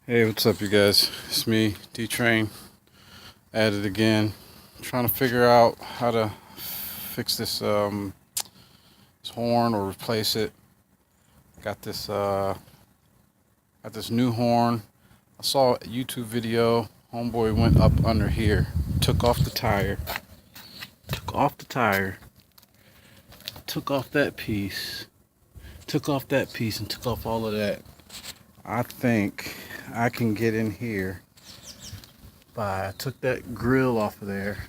Hey, what's up, you guys? It's me, D-Train, at it again. Trying to figure out how to fix this horn or replace it. Got this new horn. I saw a YouTube video. Homeboy went up under here, took off the tire, took off the tire, took off that piece, took off that piece, and took off all of that. I think I can get in here. I took that grill off of there.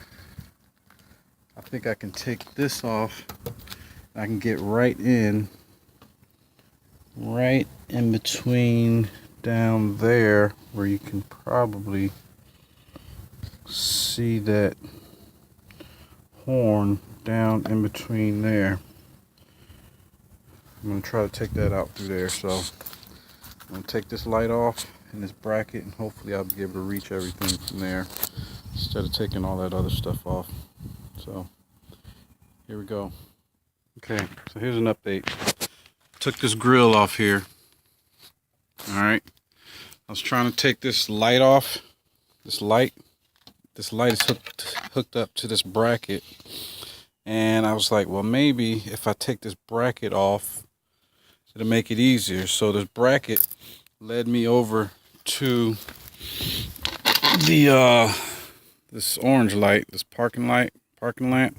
I think I can take this off. I can get right in between down there where you can probably see that horn down in between there. I'm going to try to take that out through there. So I'm going to take this light off and this bracket, and hopefully I'll be able to reach everything from there instead of taking all that other stuff off. So here we go. Okay, so here's an update. Took this grill off here. Alright. I was trying to take this light off. This light is hooked up to this bracket. And I was like, well, maybe if I take this bracket off, it'll make it easier. So this bracket led me over to the this orange light, this parking lamp.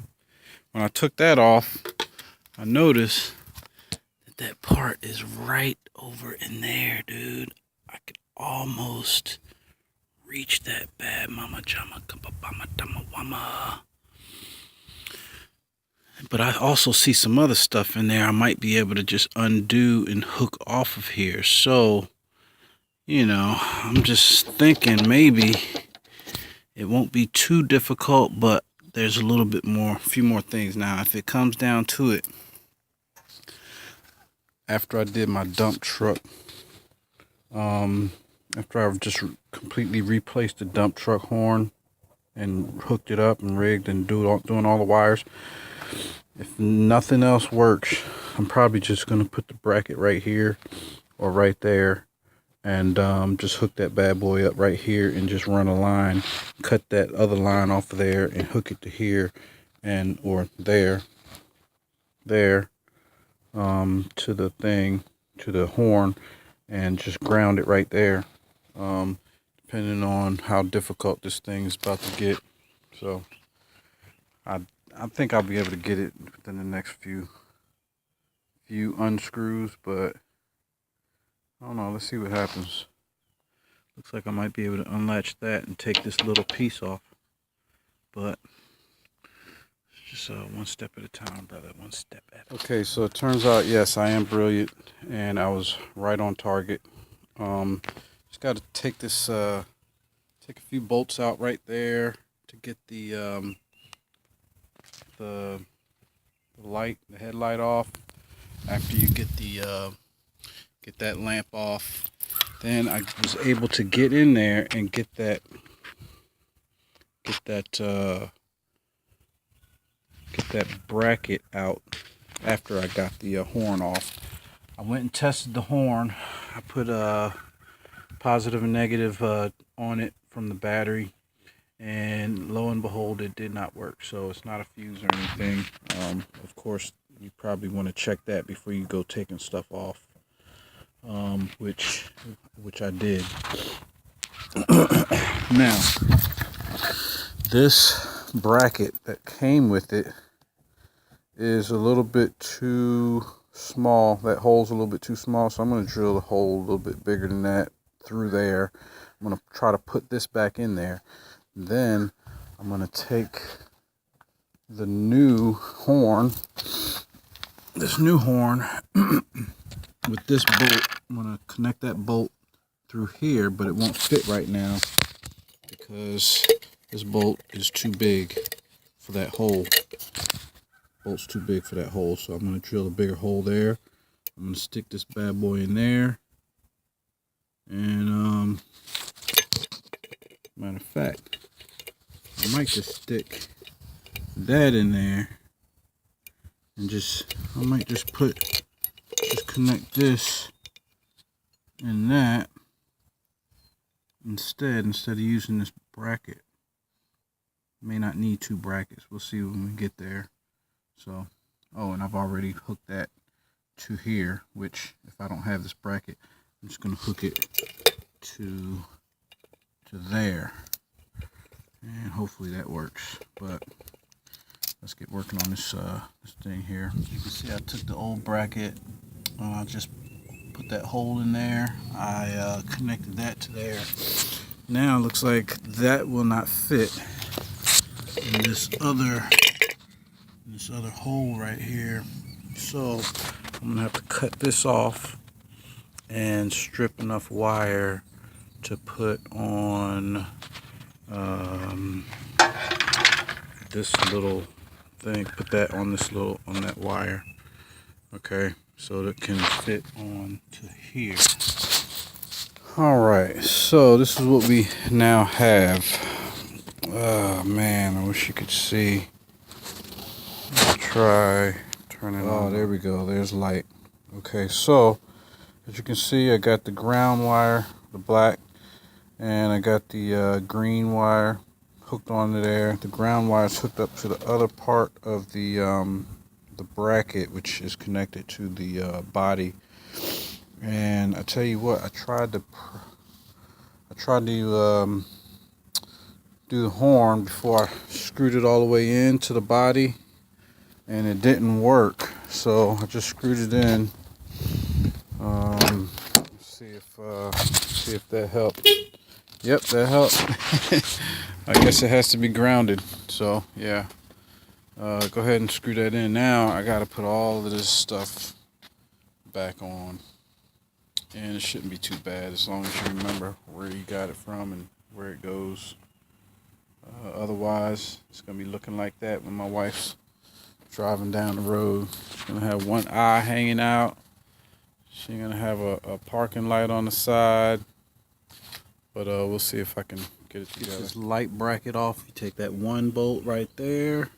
When I took that off, I noticed that part is right over in there, dude. I could almost reach that bad mama jama kabama dama wama. But I also see some other stuff in there I might be able to just undo and hook off of here. So, you know, I'm just thinking maybe it won't be too difficult, but there's a few more things. Now, if it comes down to it, after I did my dump truck, after I just completely replaced the dump truck horn and hooked it up and rigged and doing all the wires, if nothing else works, I'm probably just going to put the bracket right here or right there and just hook that bad boy up right here and just run a line, cut that other line off of there and hook it to here and or there to the thing, to the horn, and just ground it right there, depending on how difficult this thing is about to get. So I think I'll be able to get it within the next few unscrews, but I don't know. Let's see what happens. Looks like I might be able to unlatch that and take this little piece off, but it's just one step at a time, brother. One step at a time. Okay, so it turns out, yes, I am brilliant, and I was right on target. Just got to take this, take a few bolts out right there to get the headlight off. After you get get that lamp off, then I was able to get in there and get that bracket out after I got the horn off. I went and tested the horn. I put a positive and negative on it from the battery, and lo and behold, it did not work. So it's not a fuse or anything. Of course, you probably want to check that before you go taking stuff off, which I did. Now, this bracket that came with it is a little bit too small. That hole's a little bit too small, so I'm going to drill a hole a little bit bigger than that through there. I'm going to try to put this back in there. Then I'm going to take the new horn, with this bolt. I'm going to connect that bolt through here, but it won't fit right now because this bolt is too big for that hole. Bolt's too big for that hole, so I'm going to drill a bigger hole there. I'm going to stick this bad boy in there, and matter of fact, I might just stick that in there and I might just connect this and that instead of using this bracket. May not need 2 brackets. We'll see when we get there. So, oh, and I've already hooked that to here, which if I don't have this bracket, I'm just gonna hook it to there, and hopefully that works. But let's get working on this thing here. You can see I took the old bracket, just put that hole in there. I connected that to there. Now it looks like that will not fit in this other hole right here. So I'm gonna have to cut this off and strip enough wire to put on this little thing. Put that on that wire. Okay, so that can fit on to here. All right, so this is what we now have. Oh man, I wish you could see. Let's try turning it on. Oh, there we go. There's light. Okay, so as you can see, I got the ground wire, the black, and I got the green wire hooked onto there. The ground wire is hooked up to the other part of the bracket, which is connected to the body. And I tell you what, I tried to do the horn before I screwed it all the way into the body, and it didn't work. So I just screwed it in. See if that helped. Yep, that helped. I guess it has to be grounded. So yeah, go ahead and screw that in. Now I got to put all of this stuff back on, and it shouldn't be too bad as long as you remember where you got it from and where it goes. Otherwise, it's gonna be looking like that when my wife's driving down the road. She's gonna have one eye hanging out. She's gonna have a parking light on the side. But we'll see if I can get it together. This light bracket off. You take that one bolt right there,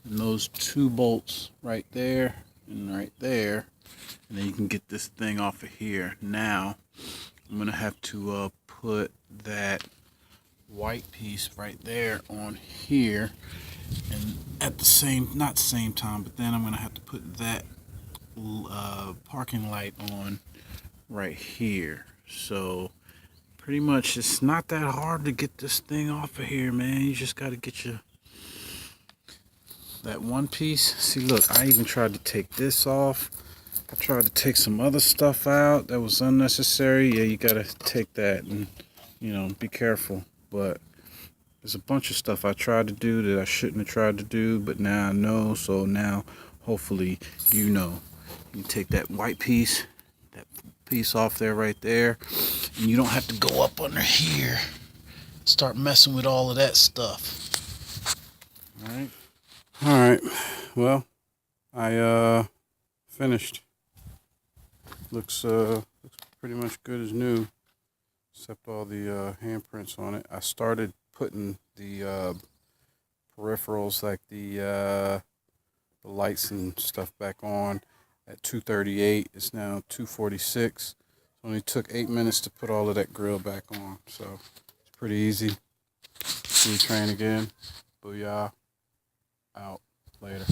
and those 2 bolts right there and right there, and then you can get this thing off of here. Now I'm gonna have to put that white piece right there on here, and at the same, not the same time, but then I'm gonna have to put that parking light on right here. So pretty much it's not that hard to get this thing off of here, man. You just got to get that one piece. See, look, I even tried to take this off. I tried to take some other stuff out that was unnecessary. Yeah, you got to take that and, you know, be careful. But there's a bunch of stuff I tried to do that I shouldn't have tried to do, but now I know. So now hopefully you know. You take that white piece, that piece off there right there, and you don't have to go up under here, start messing with all of that stuff. All right, well, I finished. Looks pretty much good as new, except all the handprints on it. I started putting the peripherals, like the lights and stuff, back on at 2:38. It's now 2:46. It only took 8 minutes to put all of that grill back on, so it's pretty easy. See you train again. Booyah. Out. Later.